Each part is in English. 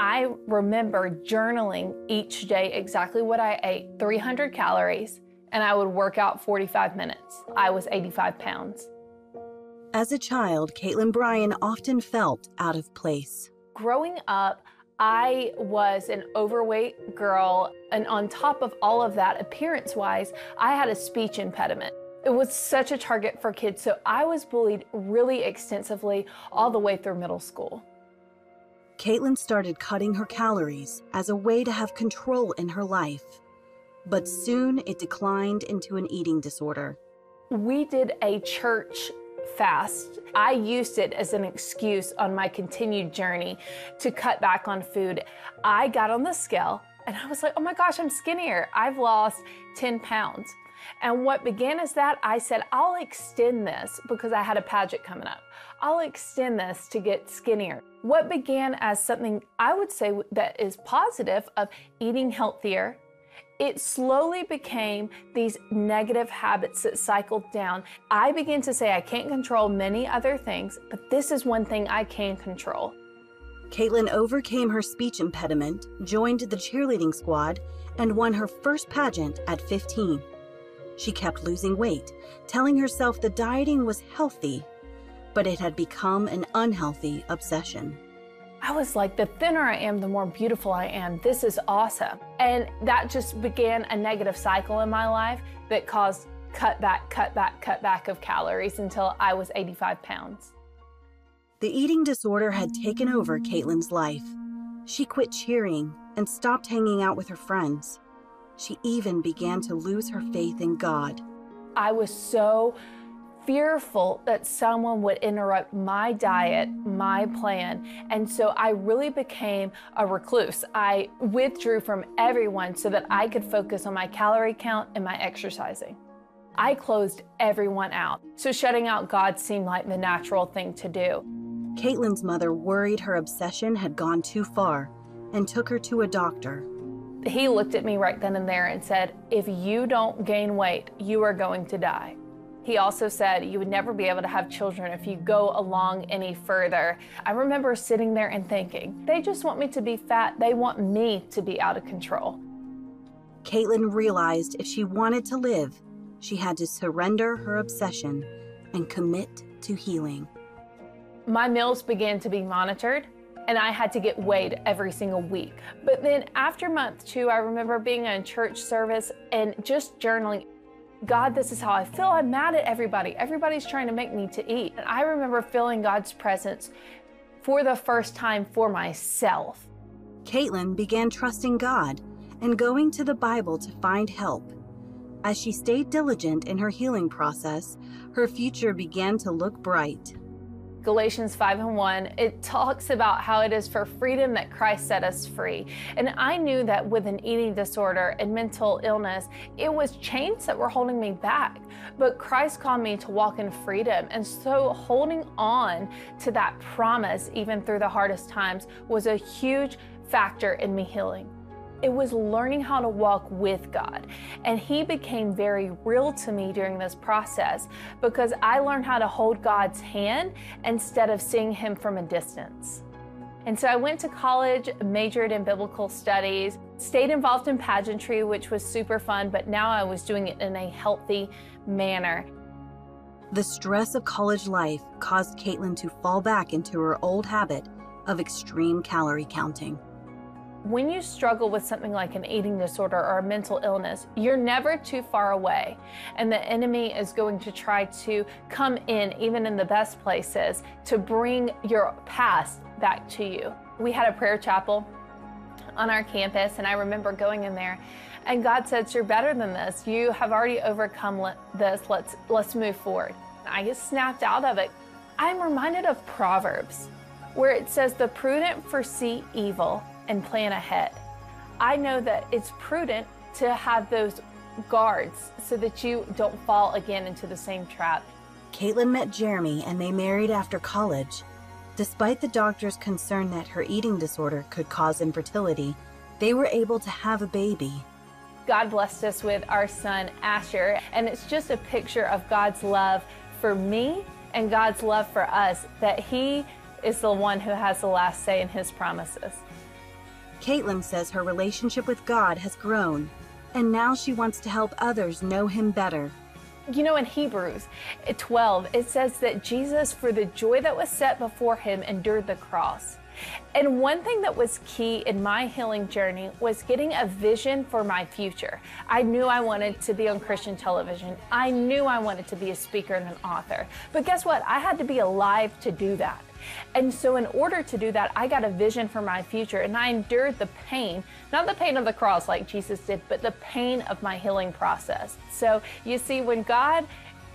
I remember journaling each day exactly what I ate, 300 calories, and I would work out 45 minutes. I was 85 pounds. As a child, Caitlin Bryan often felt out of place. Growing up, I was an overweight girl, and on top of all of that, appearance-wise, I had a speech impediment. It was such a target for kids, so I was bullied really extensively all the way through middle school. Caitlin started cutting her calories as a way to have control in her life, but soon it declined into an eating disorder. We did a church fast. I used it as an excuse on my continued journey to cut back on food. I got on the scale and I was like, oh my gosh, I'm skinnier. I've lost 10 pounds. And what began as that, I said, I'll extend this because I had a pageant coming up. I'll extend this to get skinnier. What began as something I would say that is positive of eating healthier, it slowly became these negative habits that cycled down. I began to say I can't control many other things, but this is one thing I can control. Caitlin overcame her speech impediment, joined the cheerleading squad, and won her first pageant at 15. She kept losing weight, telling herself the dieting was healthy, but it had become an unhealthy obsession. I was like, the thinner I am, the more beautiful I am. This is awesome. And that just began a negative cycle in my life that caused cut back of calories until I was 85 pounds. The eating disorder had taken over Caitlin's life. She quit cheering and stopped hanging out with her friends. She even began to lose her faith in God. I was so fearful that someone would interrupt my diet, my plan, and so I really became a recluse. I withdrew from everyone so that I could focus on my calorie count and my exercising. I closed everyone out, so shutting out God seemed like the natural thing to do. Caitlin's mother worried her obsession had gone too far and took her to a doctor. He looked at me right then and there and said, if you don't gain weight, you are going to die. He also said you would never be able to have children if you go along any further. I remember sitting there and thinking, they just want me to be fat. They want me to be out of control. Caitlin realized if she wanted to live, she had to surrender her obsession and commit to healing. My meals began to be monitored, and I had to get weighed every single week. But then after month 2, I remember being in church service and just journaling. God, this is how I feel. I'm mad at everybody. Everybody's trying to make me to eat. And I remember feeling God's presence for the first time for myself. Caitlin began trusting God and going to the Bible to find help. As she stayed diligent in her healing process, her future began to look bright. Galatians 5:1, it talks about how it is for freedom that Christ set us free. And I knew that with an eating disorder and mental illness, it was chains that were holding me back. But Christ called me to walk in freedom. And so holding on to that promise, even through the hardest times, was a huge factor in me healing. It was learning how to walk with God. And He became very real to me during this process because I learned how to hold God's hand instead of seeing Him from a distance. And so I went to college, majored in biblical studies, stayed involved in pageantry, which was super fun, but now I was doing it in a healthy manner. The stress of college life caused Caitlin to fall back into her old habit of extreme calorie counting. When you struggle with something like an eating disorder or a mental illness, you're never too far away. And the enemy is going to try to come in, even in the best places, to bring your past back to you. We had a prayer chapel on our campus, and I remember going in there, and God said, you're better than this. You have already overcome this. Let's move forward. I just snapped out of it. I'm reminded of Proverbs, where it says, the prudent foresee evil and plan ahead. I know that it's prudent to have those guards so that you don't fall again into the same trap. Caitlin met Jeremy and they married after college. Despite the doctor's concern that her eating disorder could cause infertility, they were able to have a baby. God blessed us with our son, Asher, and it's just a picture of God's love for me and God's love for us, that He is the one who has the last say in His promises. Caitlin says her relationship with God has grown, and now she wants to help others know Him better. You know, in Hebrews 12, it says that Jesus, for the joy that was set before Him, endured the cross. And one thing that was key in my healing journey was getting a vision for my future. I knew I wanted to be on Christian television. I knew I wanted to be a speaker and an author. But guess what? I had to be alive to do that. And so in order to do that, I got a vision for my future, and I endured the pain, not the pain of the cross like Jesus did, but the pain of my healing process. So you see, when God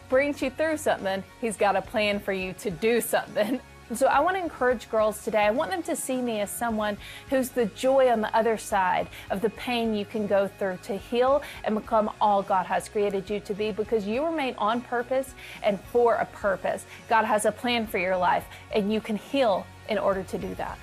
brings you through something, He's got a plan for you to do something. So I want to encourage girls today. I want them to see me as someone who's the joy on the other side of the pain you can go through to heal and become all God has created you to be, because you were made on purpose and for a purpose. God has a plan for your life, and you can heal in order to do that.